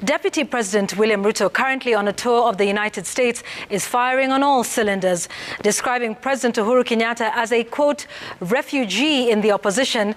Deputy President William Ruto, currently on a tour of the United States, is firing on all cylinders, describing President Uhuru Kenyatta as a, quote, refugee in the opposition,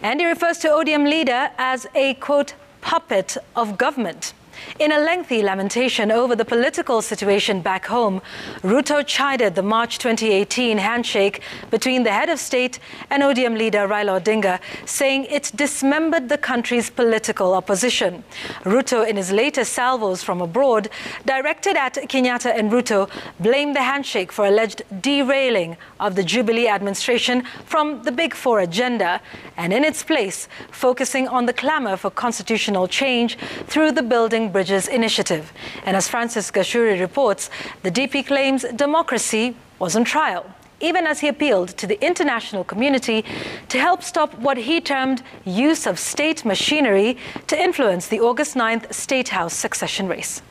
and he refers to ODM leader as a, quote, puppet of government. In a lengthy lamentation over the political situation back home, Ruto chided the March 2018 handshake between the head of state and ODM leader Raila Odinga, saying it dismembered the country's political opposition. Ruto, in his latest salvos from abroad, directed at Kenyatta and Ruto, blamed the handshake for alleged derailing of the Jubilee administration from the Big Four agenda, and in its place, focusing on the clamour for constitutional change through the Building Bridges initiative. And as Francis Gashuri reports, the DP claims democracy was on trial, even as he appealed to the international community to help stop what he termed use of state machinery to influence the August 9th State House succession race.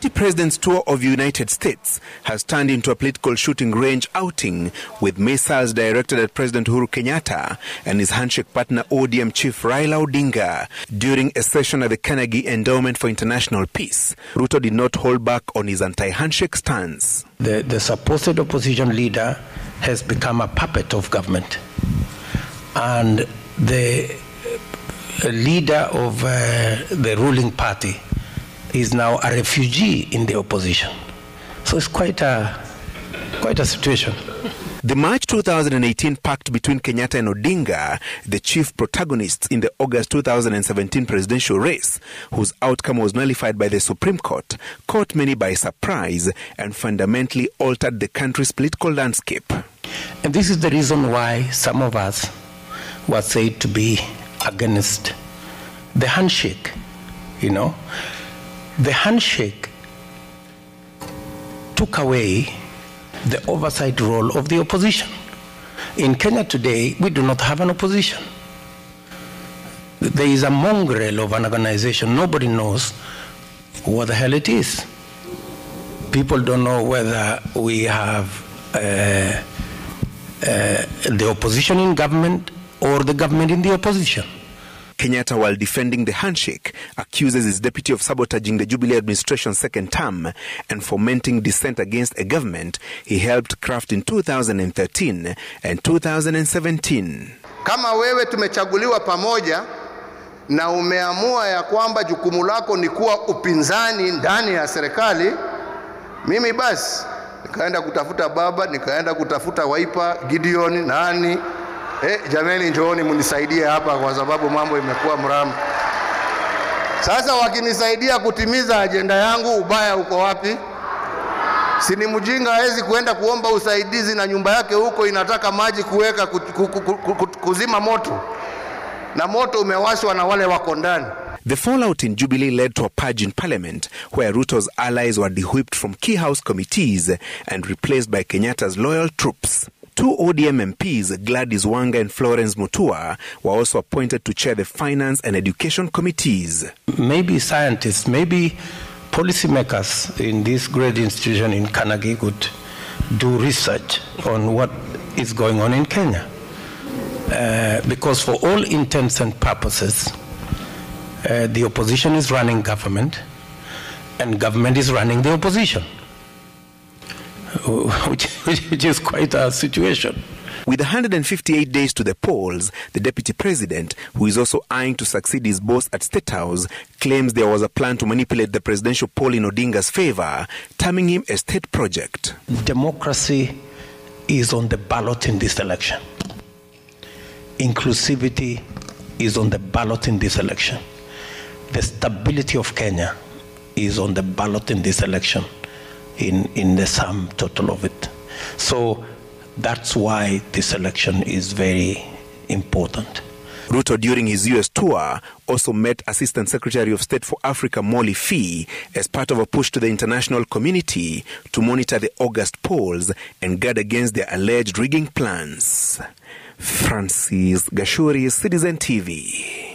The President's tour of the United States has turned into a political shooting range outing, with missiles directed at President Uhuru Kenyatta and his handshake partner ODM chief Raila Odinga. During a session at the Carnegie Endowment for International Peace, Ruto did not hold back on his anti-handshake stance. The supposed opposition leader has become a puppet of government, and the leader of the ruling party is now a refugee in the opposition. So it's quite a situation. The March 2018 pact between Kenyatta and Odinga, the chief protagonists in the August 2017 presidential race, whose outcome was nullified by the Supreme Court, caught many by surprise and fundamentally altered the country's political landscape. And this is the reason why some of us were said to be against the handshake, you know. The handshake took away the oversight role of the opposition. In Kenya today, we do not have an opposition. There is a mongrel of an organization. Nobody knows what the hell it is. People don't know whether we have the opposition in government or the government in the opposition. Kenyatta, while defending the handshake, accuses his deputy of sabotaging the Jubilee administration's second term and fomenting dissent against a government he helped craft in 2013 and 2017. Kama wewe tumechaguliwa pamoja na umeamua ya kwamba jukumu lako ni kuwa upinzani ndani ya serikali, mimi basi nikaenda kutafuta baba, nikaenda kutafuta Waipa, Gideon, nani. Jameni, njooni munisaidie hapa kwa sababu mambo imekuwa mramu. Sasa wakinisaidia kutimiza ajenda yangu, ubaya uko wapi? Si ni mjinga hawezi kuenda kuomba usaidizi na nyumba yake huko inataka maji kuweka kuzima moto, na moto umewashwa na wale wako ndani. The fallout in Jubilee led to a purge in Parliament, where Ruto's allies were de-whipped from key House committees and replaced by Kenyatta's loyal troops. Two ODM MPs, Gladys Wanga and Florence Mutua, were also appointed to chair the Finance and Education Committees. Maybe scientists, maybe policymakers in this great institution in Carnegie could do research on what is going on in Kenya. Because for all intents and purposes, the opposition is running government and government is running the opposition. Which is quite a situation. With 158 days to the polls, the deputy president, who is also eyeing to succeed his boss at State House, claims there was a plan to manipulate the presidential poll in Odinga's favor, terming him a state project. Democracy is on the ballot in this election. Inclusivity is on the ballot in this election. The stability of Kenya is on the ballot in this election. In the sum total of it. So that's why this election is very important. Ruto, during his US tour, also met Assistant Secretary of State for Africa Molly Fee as part of a push to the international community to monitor the August polls and guard against their alleged rigging plans. Francis Gashuri, Citizen TV.